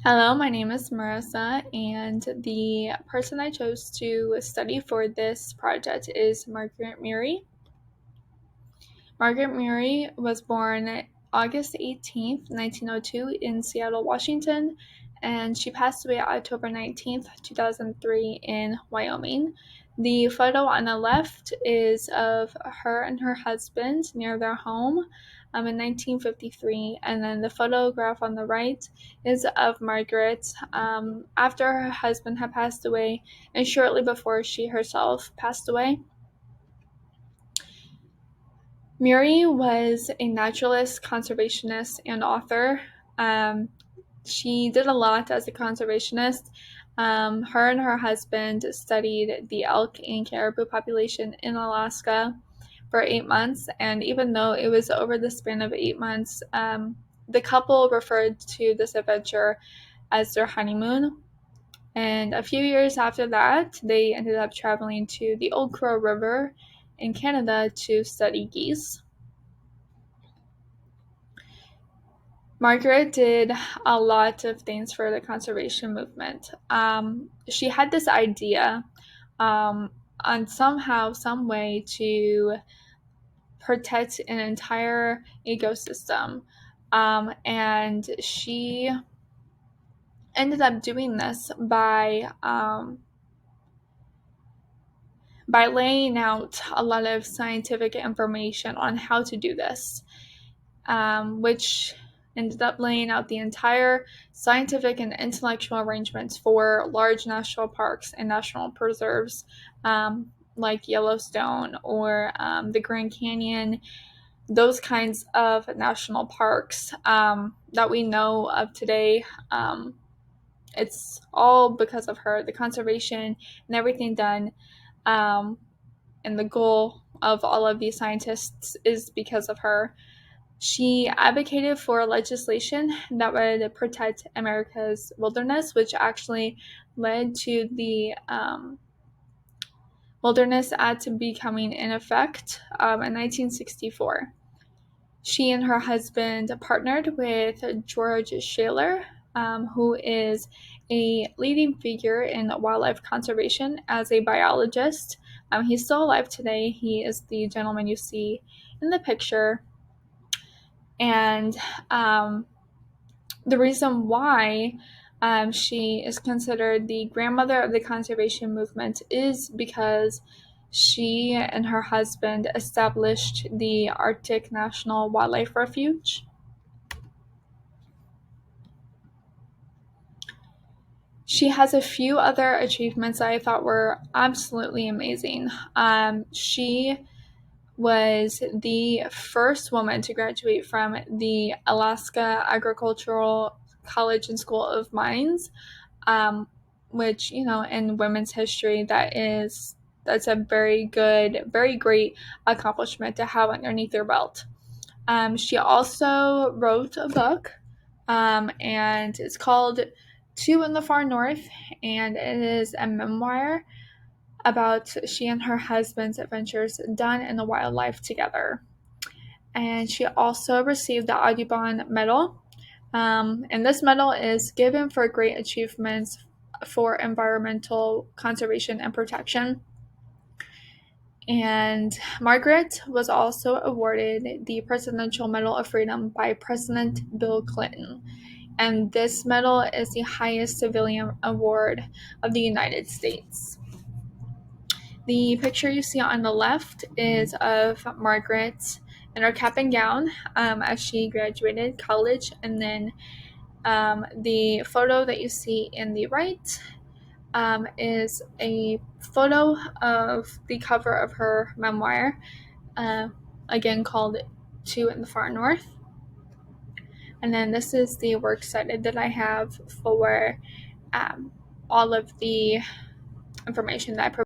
Hello, my name is Merissa, and the person I chose to study for this project is Margaret Murray. Margaret Murray was born August 18th, 1902, in Seattle, Washington, and she passed away October 19th, 2003, in Wyoming. The photo on the left is of her and her husband near their home in 1953, and then the photograph on the right is of Margaret after her husband had passed away and shortly before she herself passed away. Murray was a naturalist, conservationist, and author. She did a lot as a conservationist. Her and her husband studied the elk and caribou population in Alaska for 8 months, and even though it was over the span of 8 months, the couple referred to this adventure as their honeymoon. And a few years after that, they ended up traveling to the Old Crow River in Canada to study geese. Margaret did a lot of things for the conservation movement. She had this idea on somehow, some way to protect an entire ecosystem. And she ended up doing this by laying out a lot of scientific information on how to do this, which ended up laying out the entire scientific and intellectual arrangements for large national parks and national preserves like Yellowstone or the Grand Canyon, those kinds of national parks that we know of today. It's all because of her, the conservation and everything done. Um, and the goal of all of these scientists is because of her. She advocated for legislation that would protect America's wilderness, which actually led to the Wilderness Act becoming in effect in 1964. She and her husband partnered with George Shaler, who is a leading figure in wildlife conservation as a biologist. He's still alive today. He is the gentleman you see in the picture. And the reason why she is considered the grandmother of the conservation movement is because she and her husband established the Arctic National Wildlife Refuge. She has a few other achievements that I thought were absolutely amazing. She was the first woman to graduate from the Alaska Agricultural College and School of Mines, which, in women's history, that's a very good, very great accomplishment to have underneath your belt. She also wrote a book, and it's called Two in the Far North, and it is a memoir about she and her husband's adventures done in the wildlife together. And she also received the Audubon Medal. And this medal is given for great achievements for environmental conservation and protection. And Margaret was also awarded the Presidential Medal of Freedom by President Bill Clinton. And this medal is the highest civilian award of the United States. The picture you see on the left is of Margaret in her cap and gown as she graduated college. And then the photo that you see in the right is a photo of the cover of her memoir, again called Two in the Far North. And then this is the works cited that I have for all of the information that I provided.